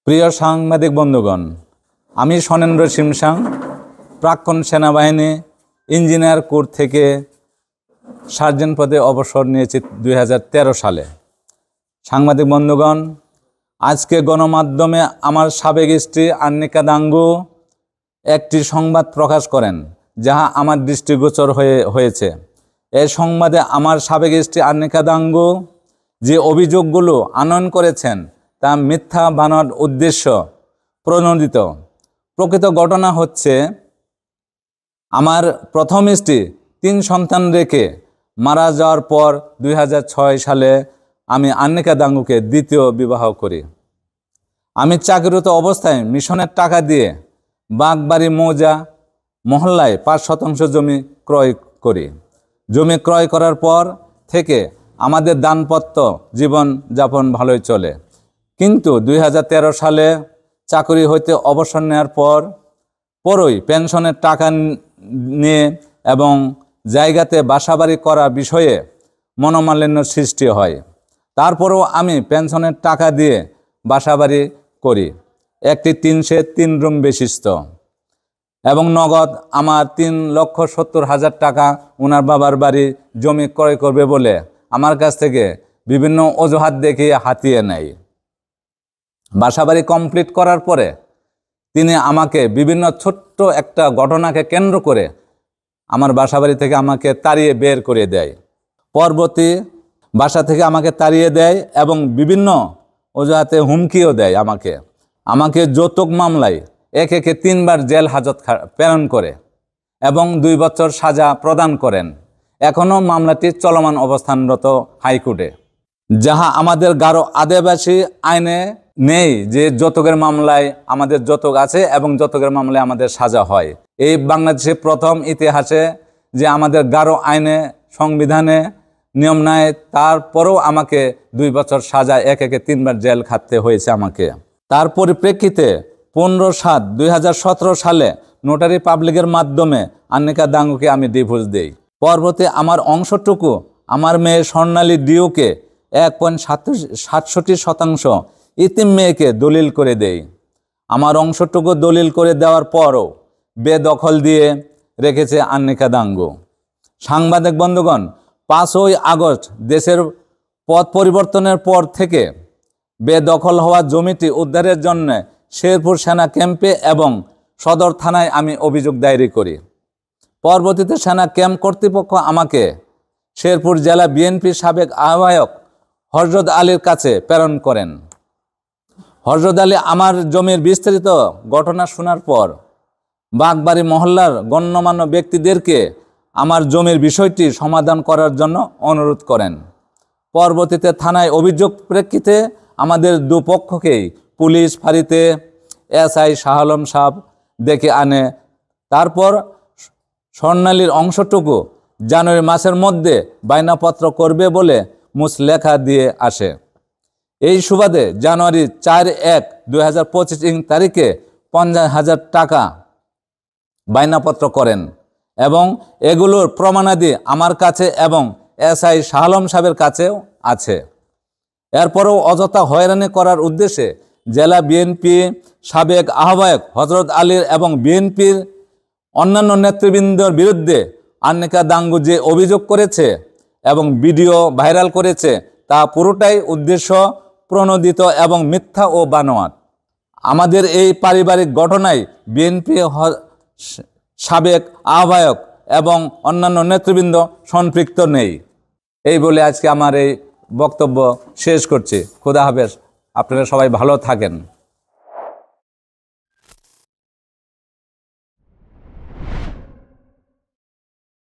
প্রিয় সাংবাদিক বন্ধুগণ, আমি সনেন্দ্র সিমসাং, প্রাক্তন সেনাবাহিনী ইঞ্জিনিয়ার কোর থেকে সার্জেন্ট পদে অবসর নিয়েছি 2013 সালে। সাংবাদিক বন্ধুগণ, আজকে গণমাধ্যমে আমার সাবেক স্ত্রী আন্নিকা দাঙ্গু একটি সংবাদ প্রকাশ করেন, যাহা আমার দৃষ্টিগোচর হয়েছে। এই সংবাদে আমার সাবেক স্ত্রী আন্নিকা দাঙ্গু যে অভিযোগগুলো আনয়ন করেছেন তা মিথ্যা বানোয়াট উদ্দেশ্য প্রণোদিত। প্রকৃত ঘটনা হচ্ছে, আমার প্রথম স্ত্রী 3 সন্তান রেখে মারা যাওয়ার পর 2006 সালে আমি আন্নিকা দাঙ্গুকে দ্বিতীয় বিবাহ করি। আমি চাকরিরত অবস্থায় মিশনের টাকা দিয়ে বাগবাড়ি মৌজা মহল্লায় 5% জমি ক্রয় করি। জমি ক্রয় করার পর থেকে আমাদের দানপত্য জীবনযাপন ভালোই চলে। কিন্তু 2013 সালে চাকরি হইতে অবসর নেওয়ার পরই পেনশনের টাকা নিয়ে এবং জায়গাতে বাসাবাড়ি করা বিষয়ে মনোমালিন্য সৃষ্টি হয়। তারপরেও আমি পেনশনের টাকা দিয়ে বাসাবাড়ি করি, একটি 3 রুম বিশিষ্ট, এবং নগদ আমার 3,70,000 টাকা ওনার বাবার বাড়ি জমি ক্রয় করবে বলে আমার কাছ থেকে বিভিন্ন অজুহাত দেখিয়ে হাতিয়ে নেয়। বাসাবাড়ি কমপ্লিট করার পরে তিনি আমাকে বিভিন্ন ছোট্ট একটা ঘটনাকে কেন্দ্র করে আমার বাসাবাড়ি থেকে আমাকে তাড়িয়ে বের করে দেয়। পরবর্তী বাসা থেকে আমাকে তাড়িয়ে দেয় এবং বিভিন্ন অজুহাতে হুমকিও দেয়। আমাকে যৌতুক মামলায় একে 3 বার জেল হাজত প্রেরণ করে এবং 2 বছর সাজা প্রদান করেন। এখনও মামলাটি চলমান অবস্থানরত হাইকোর্টে, যাহা আমাদের গারো আদিবাসী আইনে নেই যে যৌতুকের মামলায় আমাদের যৌতুক আছে এবং যৌতুকের মামলায় আমাদের সাজা হয়। এই বাংলাদেশে প্রথম ইতিহাসে যে আমাদের গারো আইনে সংবিধানে নিয়ম নাই, তারপরেও আমাকে 2 বছর সাজা একে 3 বার জেল খাটতে হয়েছে আমাকে। তার পরিপ্রেক্ষিতে 15/7/2017 সালে নোটারি পাবলিকের মাধ্যমে আন্নিকা দাঙ্গুকে আমি ডিভোর্স দেই। পরবর্তী আমার অংশটুকু আমার মেয়ে স্বর্ণালী ডিওকে 1.67% ইতিম মেয়েকে দলিল করে দেই। আমার অংশটুকু দলিল করে দেওয়ার পরও বেদখল দিয়ে রেখেছে আন্নিকা দাঙ্গু। সাংবাদিক বন্ধুগণ, 5ই আগস্ট দেশের পথ পরিবর্তনের পর থেকে বেদখল হওয়া জমিটি উদ্ধারের জন্য শেরপুর সেনা ক্যাম্পে এবং সদর থানায় আমি অভিযোগ দায়ের করি। পরবর্তীতে সেনা ক্যাম্প কর্তৃপক্ষ আমাকে শেরপুর জেলা বিএনপির সাবেক আহ্বায়ক হযরত আলীর কাছে প্রেরণ করেন। হযরত আলী আমার জমির বিস্তারিত ঘটনা শোনার পর বাগবাড়ি মহল্লার গণ্যমান্য ব্যক্তিদেরকে আমার জমির বিষয়টি সমাধান করার জন্য অনুরোধ করেন। পরবর্তীতে থানায় অভিযোগ প্রেক্ষিতে আমাদের দুপক্ষকেই পুলিশ ফাঁড়িতে এসআই শাহ আলম সাহেব ডেকে আনে। তারপর স্বর্ণালীর অংশটুকু জানুয়ারি মাসের মধ্যে বায়নাপত্র করবে বলে মুচলেখা দিয়ে আসে। এই সুবাদে জানুয়ারি 4/1/2025 তারিখে 50,000 টাকা বায়নাপত্র করেন এবং এগুলোর প্রমাণাদি আমার কাছে এবং এসআই শাহ আলম সাহেবের কাছেও আছে। এরপরেও অযথা হয়রানি করার উদ্দেশ্যে জেলা বিএনপি সাবেক আহ্বায়ক হযরত আলীর এবং বিএনপির অন্যান্য নেতৃবৃন্দর বিরুদ্ধে আন্নিকা দাঙ্গু যে অভিযোগ করেছে এবং ভিডিও ভাইরাল করেছে তা পুরোটাই উদ্দেশ্য প্রণোদিত এবং মিথ্যা ও বানোয়াট। আমাদের এই পারিবারিক ঘটনায় বিএনপি সাবেক আহ্বায়ক এবং অন্যান্য নেতৃবৃন্দ সম্পৃক্ত নেই। এই বলে আজকে আমার এই বক্তব্য শেষ করছি। খোদা হাফেজ, আপনারা সবাই ভালো থাকেন।